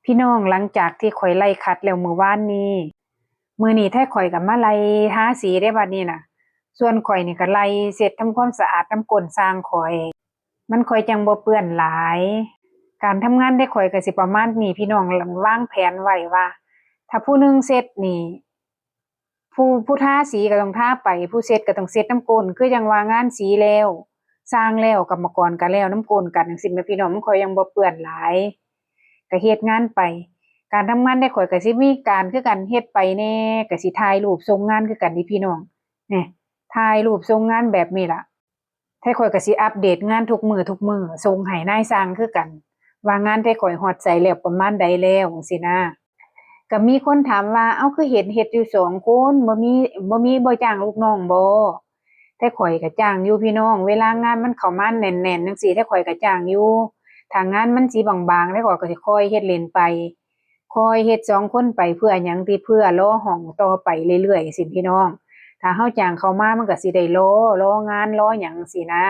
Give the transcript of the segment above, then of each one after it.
พี่น้องหลังจากที่ข่อยไล่คัดแล้วมื้อวานนี้มื้อนี้แท้ข่อยก็มาไล่ทาสีได้บัดนี้น่ะส่วนข่อยนี่ก็ไล่เช็ดทำความสะอาดน้ำก้นสร้างข่อยมันค่อยจังบ่เปื้อนหลายการทำงานได้ข่อยก็สิประมาณนี้พี่น้องวางแผนไว้ว่าถ้าผู้หนึ่งเสร็จนี่ผู้ทาสีก็ต้องทาไปผู้เสร็จก็ต้องเสร็จน้ำก้นคือจังว่างานสีแล้วสร้างแล้วกรรมกรก็แล้วน้ำก้นกันจังซี่แหมพี่น้องมันค่อยยังบ่เปื้อนหลาย ก็เฮ็ดงานไปการทำงานได้ข่อยก็สิมีการคือกันเฮ็ดไปแหน่ก็สิถ่ายรูปส่งงานคือกันนี่พี่น้องแหน่ถ่ายรูปส่งงานแบบนี้ล่ะไทข่อยก็สิอัปเดตงานทุกมื้อส่งให้นายช่างคือกันว่างานไทข่อยฮอดไสแล้วประมาณใดแล้วจังซี้นะก็มีคนถามว่าเอ้าคือเฮ็ดอยู่สองคนบ่จ้างลูกน้องบ่ไทข่อยก็จ้างอยู่พี่น้องเวลางานมันเข้ามาแน่นๆจังซี่ไทข่อยก็จ้างอยู่ ถ้างานมันสิบางๆแล้วก็สิคอยเฮ็ดเล่นไปคอยเฮ็ด2คนไปเพื่อหยังติเพื่อรอห้องต่อไปเรื่อยๆจั่งซี้พี่น้องถ้าเฮาจ้างเขามามันก็สิได้รงานรอหยังจั่งซี้นะ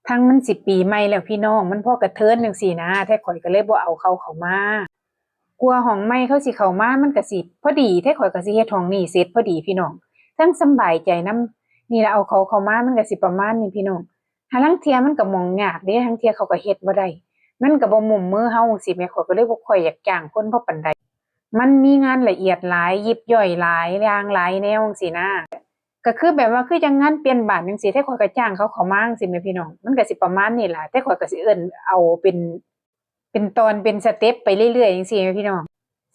ทั้งมันสิปีใหม่แล้วพี่น้องมันพอกระเทินจังซี้นะแท้ข้อยก็เลยบ่เอาเขามากลัวห้องใหม่เขาสิเข้ามามันก็สิพอดีแท้ข้อยก็สิเฮ็ดห้องนี้เสร็จพอดีพี่น้องทั้งสำบายใจนำนี่ล่ะเอาเขาเข้ามามันก็สิประมาณนี้พี่น้องห่าลางเที่ยมันก็มองยากเด้หั้งเที่ยเขาก็เฮ็ดบ่ได้ มันก็บ่มุ่มมือเฮาจั่งซี้แหมข้อยก็เลยบ่ค่อยอยากจ้างคนเพราะปานใดมันมีงานละเอียดหลายยิบย่อยหลายอย่างหลายแนวจังซี้นะก็คือแบบว่าคือจังงานเปลี่ยนบ้านจังซี้แต่ข้อยก็จ้างเขามาจังซี้แหมพี่น้องมันก็สิประมาณนี้ล่ะแต่ข้อยก็สิเอิ้นเอาเป็นตอนเป็นสเต็ปไปเรื่อยๆจังซี้แหมพี่น้อง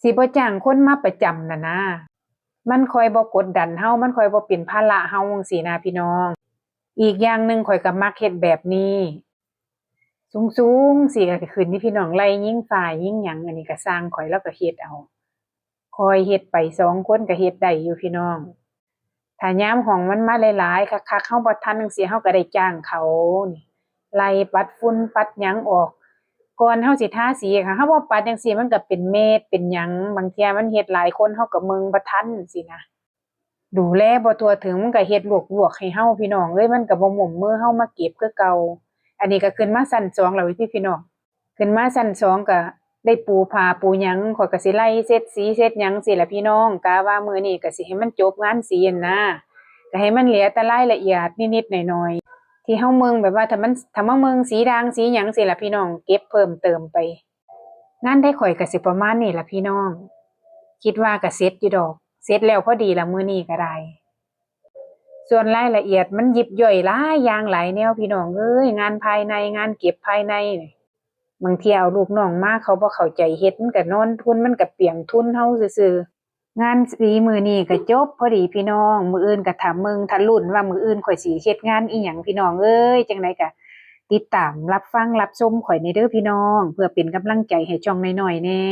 สิบ่จ้างคนมาประจำน่ะนะมันค่อยบ่กดดันเฮามันค่อยบ่เป็นภาระเฮาจังซี้นะพี่น้องอีกอย่างหนึ่งข้อยก็มักเฮ็ดแบบนี้ สูงๆสิก็ขึ้นที่พี่น้องไล่ยิงฟ้ายิงหยังอันนี้ก็สร้างข้อยเลาก็เฮ็ดเอาคอยเฮ็ดไป2คนก็เฮ็ดได้อยู่พี่น้องถ้ายามห้องมันมาหลายๆคักๆเฮาบ่ทันจังซี้เฮาก็ได้จ้างเขานี่ไล่ปัดฝุ่นปัดหยังออกก่อนเฮาสิทาสีค่ะเฮาบ่ปัดจังซี้มันก็เป็นเม็ดเป็นหยังบางเที่ยมันเฮ็ดหลายคนเฮาก็เบิ่งบ่ทันจังซี้นะดูแลบ่ทั่วถึงมันก็เฮ็ดลวกๆให้เฮาพี่น้องเอ้ยมันก็บ่หม้มมือเฮามาเก็บคือเก่า อันนี้ก็ขึ้นมาชั้น2แล้วพี่น้องขึ้นมาชั้น2ก็ได้ปูผ้าปูหยังข้อยก็สิไล่เช็ดสีเช็ดหยังซี้ล่ะพี่น้องกะว่ามื้อนี้ก็สิให้มันจบงานสีหั้นนะก็ให้มันเหลือแต่รายละเอียดนิดๆหน่อยๆที่เฮาเมืองแบบว่าถ้ามาเมืองสีด่างสีหยังซี้ล่ะพี่น้องเก็บเพิ่มเติมไปงานได้ข้อยก็สิประมาณนี้ล่ะพี่น้องคิดว่าก็เสร็จอยู่ดอกเสร็จแล้วพอดีล่ะมื้อนี้ก็ได้ ส่วนรายละเอียดมันยิบย่อยหลายอย่างหลายแนวพี่น้องเอ้ยงานภายในงานเก็บภายในนี่บางเที่ยเอาลูกน้องมาเขาบ่เข้าใจเฮ็ดมันก็นอนทุนมันก็เปลืองทุนเฮาซื่อๆงานสีมื้อนี้ก็จบพอดีพี่น้องมื้ออื่นก็ถ้ามึงถ้าลุ้นว่ามื้ออื่นข้อยสิเฮ็ดงานอิหยังพี่น้องเอ้ยจังไดก็ติดตามรับฟังรับชมข้อยในเด้อพี่น้องเพื่อเป็นกำลังใจให้ช่องน้อยๆแหน่